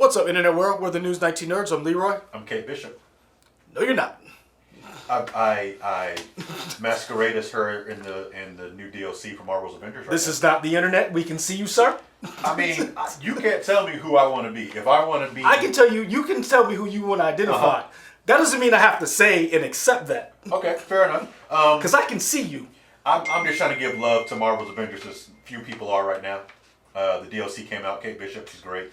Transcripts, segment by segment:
What's up, Internet World? We're the News 19 Nerds. I'm Leroy. I'm Kate Bishop. No, you're not. I masquerade as her in the new DLC for Marvel's Avengers. This is not the Internet. We can see you, sir. I mean, you can't tell me who I want to be. If I want to be, I can tell you. You can tell me who you want to identify. That doesn't mean I have to say and accept that. Okay, fair enough. Because I can see you. I'm just trying to give love to Marvel's Avengers as few people are right now. The DLC came out. Kate Bishop, she's great.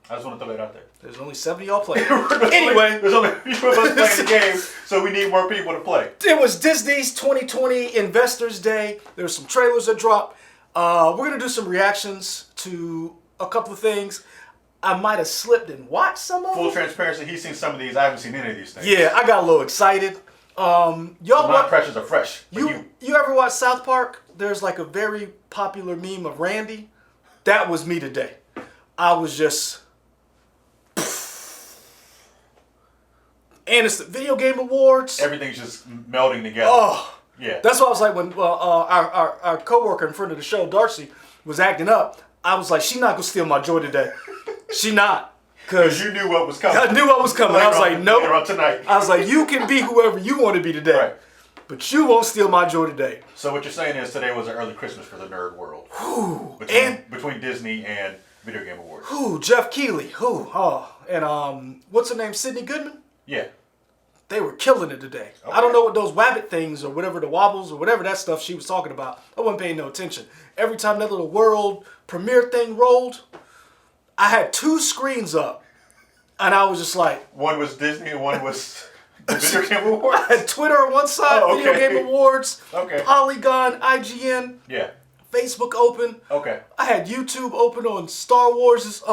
I just want to throw that out there. There's only 70 y'all playing. Anyway. There's only a few of us playing the game, so we need more people to play. It was Disney's 2020 Investors Day. There's some trailers that dropped. We're going to do some reactions to a couple of things. I might have slipped and watched some of them. Full transparency, he's seen some of these. I haven't seen any of these things. Yeah, I got a little excited. So my impressions are fresh. You ever watch South Park? There's like a very popular meme of Randy. That was me today. I was just... And it's the Video Game Awards. Everything's just melding together. Oh, yeah. That's why I was like, when our coworker in front of the show, Darcy, was acting up, I was like, she not gonna steal my joy today. She not. Because you knew what was coming. I knew what was coming. I was like, nope. Later on tonight. I was like, you can be whoever you want to be today. Right. But you won't steal my joy today. So what you're saying is today was an early Christmas for the nerd world. Whew. Between Disney and Video Game Awards. Jeff Keighley. And what's her name? Sydney Goodman? Yeah. They were killing it today. Okay. I don't know what those wabbit things or whatever, the wobbles or whatever that stuff she was talking about. I wasn't paying no attention. Every time that little world premiere thing rolled, I had two screens up. And I was just like... One was Disney and one was the Video Game Awards? I had Twitter on one side, Video Game Awards, Polygon, IGN, Facebook open. Okay. I had YouTube open on Star Wars.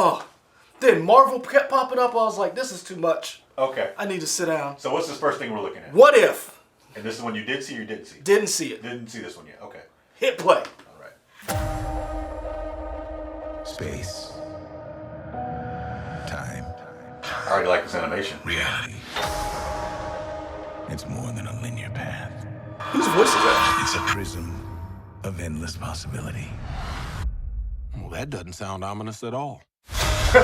Then Marvel kept popping up. I was like, this is too much. Okay. I need to sit down. So what's this first thing we're looking at? What If? And this is one you did see or you didn't see? Didn't see it. Didn't see this one yet. Okay. Hit play. All right. Space. Time. I already like this animation. Reality. It's more than a linear path. Whose voice is that? It's a prism of endless possibility. Well, that doesn't sound ominous at all. I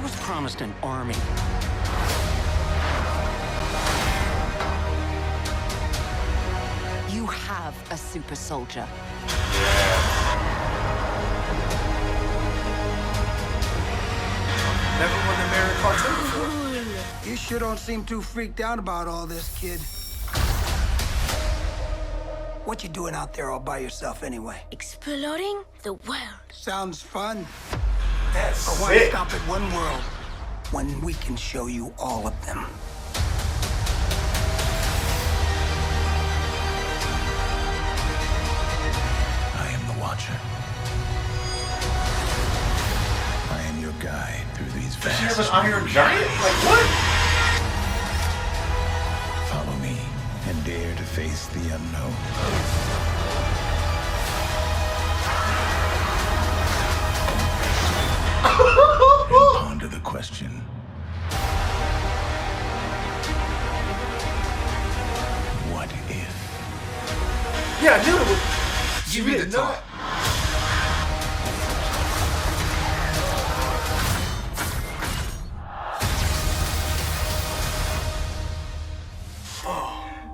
was promised an army. You have a super soldier. Never won the American cartoon before. You sure don't seem too freaked out about all this, kid. What you doing out there all by yourself anyway? Exploring the world. Sounds fun. That's But why sick. stop at one world when we can show you all of them? I am the Watcher. I am your guide through these Does she have vast... an Iron Giant? Like what? Follow me and dare to face the unknown. And ponder the question. What if? Yeah, I knew it was. Give me the top.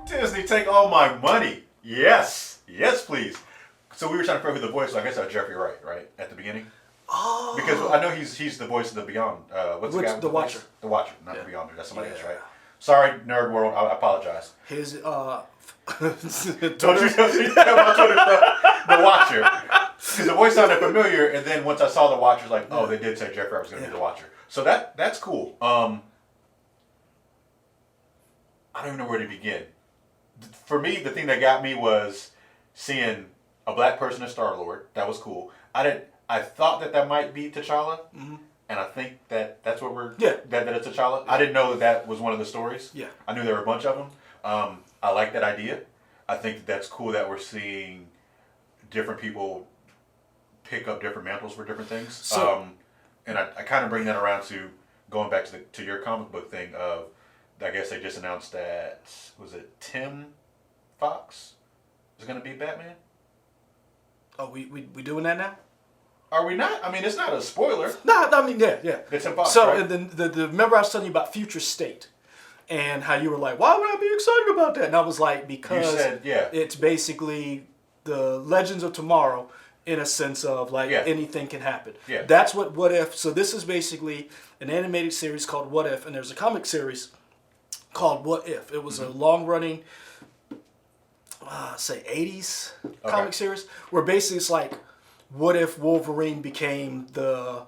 Disney, take all my money. Yes. Yes, please. So we were trying to figure out who the voice was. I guess that was Jeffrey Wright, right? At the beginning? Oh. Because I know he's the voice of the Beyond. What's the guy? The Watcher. The Watcher, not the Beyonder. That's somebody else, right? Sorry, Nerd World. I apologize. His, Don't you tell my Twitter stuff. The Watcher. Because the voice sounded familiar, and then once I saw the Watcher, like, oh, they did say Jeffrey Wright was going to be the Watcher. So that's cool. I don't even know where to begin. For me, the thing that got me was seeing a black person as Star-Lord. That was cool. I thought that might be T'Challa, and I think that's what we're... Yeah. That it's T'Challa. I didn't know that was one of the stories. Yeah. I knew there were a bunch of them. I like that idea. I think that's cool that we're seeing different people pick up different mantles for different things. So- And I kind of bring that around to going back to your comic book thing of, I guess they just announced that, was it Tim Fox is going to be Batman? Oh, we doing that now? Are we not? I mean, it's not a spoiler. No, I mean, yeah. It's Tim Fox, So, right? and then the remember I was telling you about Future State, and how you were like, why would I be excited about that? And I was like, because said, yeah. it's basically the Legends of Tomorrow in a sense of like Yeah. anything can happen. Yeah. That's what If. So this is basically an animated series called What If, and there's a comic series called What If. It was a long running, say 80s comic series where basically it's like, what if Wolverine became the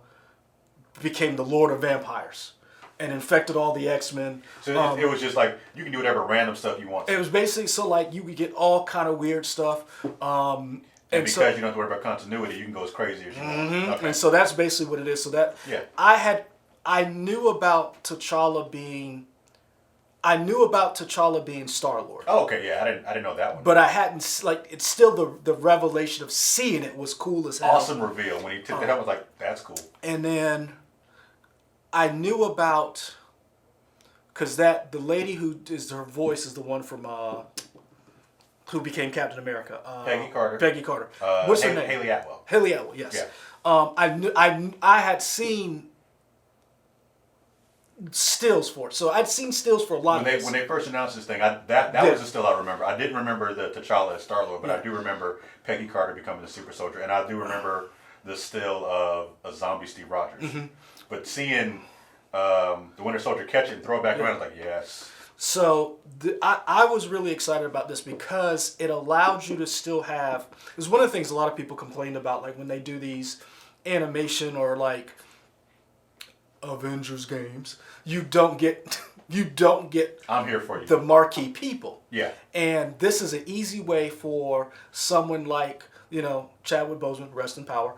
Lord of Vampires and infected all the X-Men? So it was just like, you can do whatever random stuff you want to. It was basically so like you could get all kind of weird stuff. And because so, you don't have to worry about continuity, you can go as crazy as you want. Okay. and so that's basically what it is. So that Yeah. I knew about T'Challa being Star-Lord. Oh, okay, yeah, I didn't know that one. But I hadn't, like, it's still the revelation of seeing it was cool as hell. Awesome reveal. When he took that, I was like, that's cool. And then I knew about, because the lady who is her voice is the one from, who became Captain America. Peggy Carter. Peggy Carter. What's her name? Haley Atwell. Haley Atwell, yes. Yeah. I had seen stills for it. So I'd seen stills for a lot of this. When they first announced this thing, that was the still I remember. I didn't remember the T'Challa as Star-Lord, but I do remember Peggy Carter becoming the Super Soldier, and I do remember the still of a zombie Steve Rogers. Mm-hmm. But seeing the Winter Soldier catch it and throw it back around, I was like, yes. So I was really excited about this because it allowed you to still have. It's one of the things a lot of people complain about, like when they do these animation or like Avengers games. You don't get I'm here for you. the marquee people. Yeah. And this is an easy way for someone like, Chadwick Boseman, rest in power,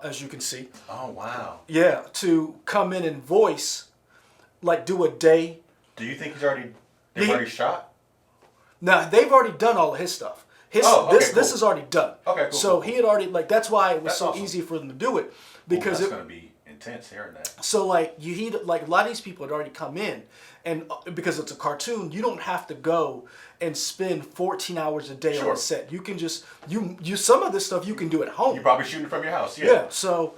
as you can see. Oh, wow. Yeah, to come in and voice, like do a day. Do you think they've already shot? Now, they've already done all of his stuff. This cool. is already done. Okay, cool. So he had already, like, that's why it was so awesome. easy for them to do it. Because that's going to be intense hearing that. So like like a lot of these people had already come in, and because it's a cartoon, you don't have to go and spend 14 hours a day on a set. You can just you some of this stuff you can do at home. You're probably shooting from your house. Yeah. So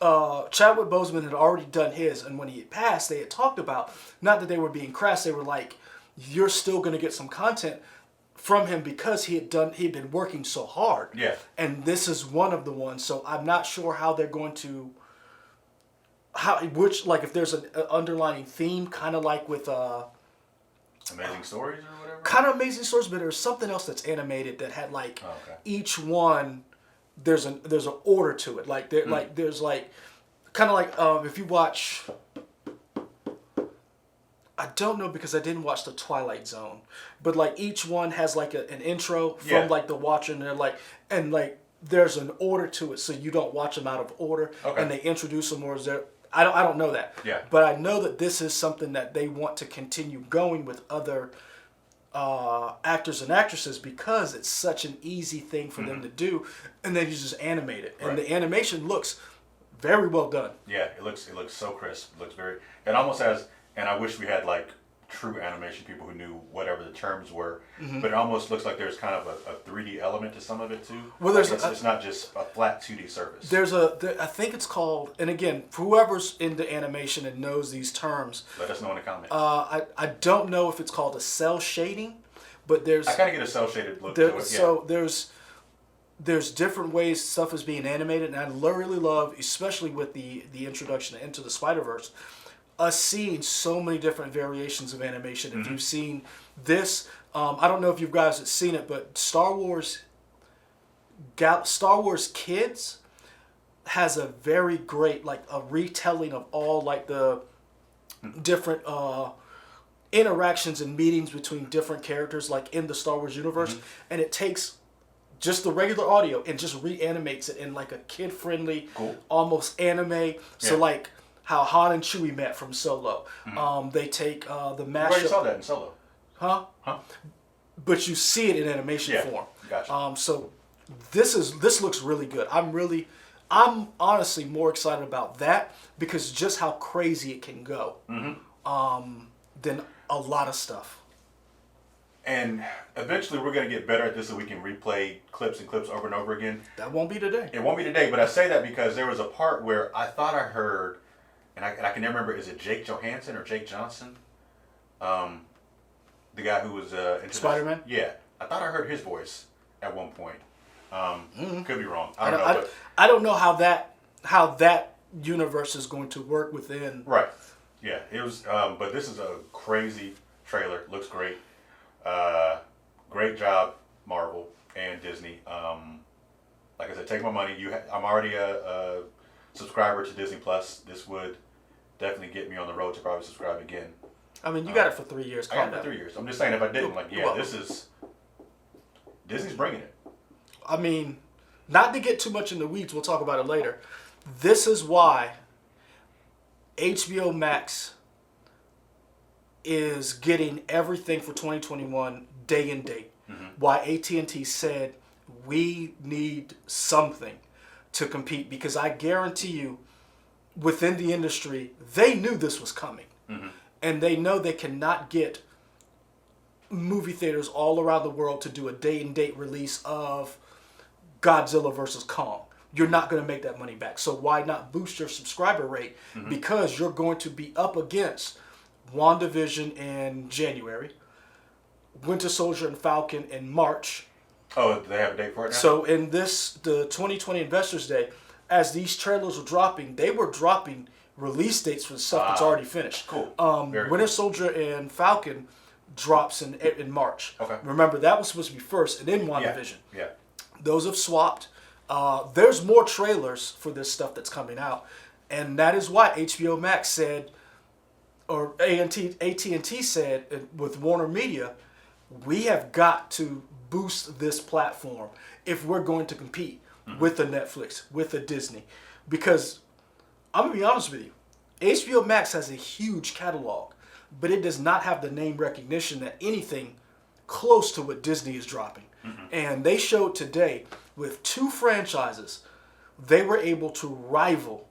Chadwick Boseman had already done his, and when he had passed, they had talked about, not that they were being crass, they were like, you're still going to get some content from him because he'd been working so hard. Yeah. And this is one of the ones. So I'm not sure how they're going to. If there's an underlying theme, kind of like with Amazing Stories or whatever? kind of Amazing Stories, but there's something else that's animated that had like each one. There's an order to it. Like there's like kind of like if you watch. I don't know because I didn't watch the Twilight Zone, but like each one has like an intro from like the watcher, and they're like there's an order to it, so you don't watch them out of order, and they introduce them or is there. I don't know that. Yeah. But I know that this is something that they want to continue going with other actors and actresses because it's such an easy thing for them to do, and then you just animate it, and the animation looks very well done. Yeah, it looks so crisp. It looks it almost has, and I wish we had like true animation people who knew whatever the terms were, but it almost looks like there's kind of a 3D element to some of it too. Well, like it's not just a flat 2D surface. I think it's called, and again, for whoever's into animation and knows these terms, let us know in the comments. I don't know if it's called a cell shading, but there's I kind of get a cell shaded look to it. Yeah. So there's different ways stuff is being animated, and I really love, especially with the introduction into the Spider-Verse, us seeing so many different variations of animation. If you've seen this, I don't know if you guys have seen it, but Star Wars Kids has a very great, like, a retelling of all, like, the different interactions and meetings between different characters, like, in the Star Wars universe, and it takes just the regular audio and just reanimates it in, like, a kid-friendly, almost anime. So, like, how Han and Chewie met from Solo. They take the mashup. You already saw that in Solo. Huh? Huh? But you see it in animation form. Gotcha. So this looks really good. I'm honestly more excited about that because just how crazy it can go, than a lot of stuff. And eventually we're going to get better at this so we can replay clips and clips over and over again. That won't be today. It won't be today, but I say that because there was a part where I thought I heard, and I can never remember, is it Jake Johansson or Jake Johnson? The guy who was into Spider-Man? Yeah. I thought I heard his voice at one point. Could be wrong. I don't know. I don't know how that universe is going to work within. Right. Yeah. It was. But this is a crazy trailer. Looks great. Great job, Marvel and Disney. Like I said, take my money. I'm already a subscriber to Disney Plus. This would definitely get me on the road to probably subscribe again. I mean, you got it for 3 years. I got it for 3 years. I'm just saying, if I didn't, Disney's bringing it. I mean, not to get too much in the weeds, we'll talk about it later. This is why HBO Max is getting everything for 2021 day and date. Why AT&T said we need something to compete, because I guarantee you within the industry, they knew this was coming. And they know they cannot get movie theaters all around the world to do a day and date release of Godzilla versus Kong. You're not going to make that money back. So why not boost your subscriber rate? Because you're going to be up against WandaVision in January, Winter Soldier and Falcon in March. Oh, do they have a date for it now? So in the 2020 Investors Day, as these trailers were dropping, they were dropping release dates for the stuff that's already finished. Cool. Winter Soldier and Falcon drops in March. Okay. Remember, that was supposed to be first, and then WandaVision. Yeah. Those have swapped. There's more trailers for this stuff that's coming out, and that is why HBO Max said, or AT&T said with Warner Media, we have got to boost this platform if we're going to compete with a Netflix, with a Disney. Because I'm going to be honest with you, HBO Max has a huge catalog, but it does not have the name recognition that anything close to what Disney is dropping. And they showed today with 2 franchises, they were able to rival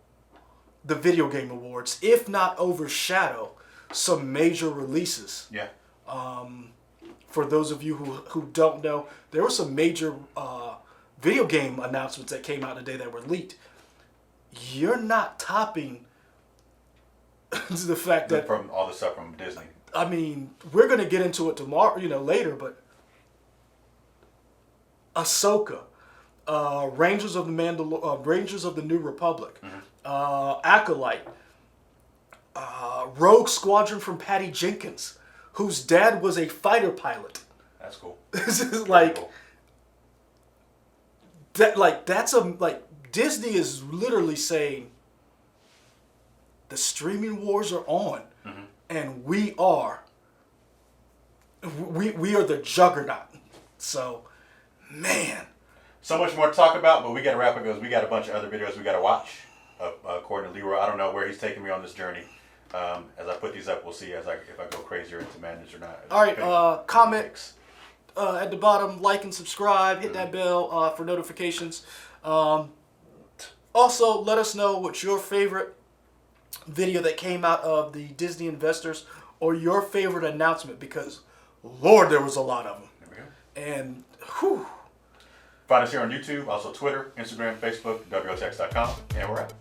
the video game awards, if not overshadow some major releases. Yeah. For those of you who don't know, there were some major video game announcements that came out today that were leaked. You're not topping the fact that From all the stuff from Disney. I mean, we're gonna get into it tomorrow, later, but Ahsoka, Rangers of the New Republic, Acolyte, Rogue Squadron from Patty Jenkins, whose dad was a fighter pilot. That's cool. This is Very cool. Disney is literally saying the streaming wars are on, and we are the juggernaut. So, man, So much more to talk about, but we got to wrap it because we got a bunch of other videos we got to watch. According to Leroy, I don't know where he's taking me on this journey. As I put these up, we'll see if I go crazier into madness or not. All right, comment at the bottom, like and subscribe, hit that bell for notifications. Also, let us know what's your favorite video that came out of the Disney investors, or your favorite announcement, because Lord, there was a lot of them. There we go. And whew. Find us here on YouTube, also Twitter, Instagram, Facebook, WOTX.com, and we're out.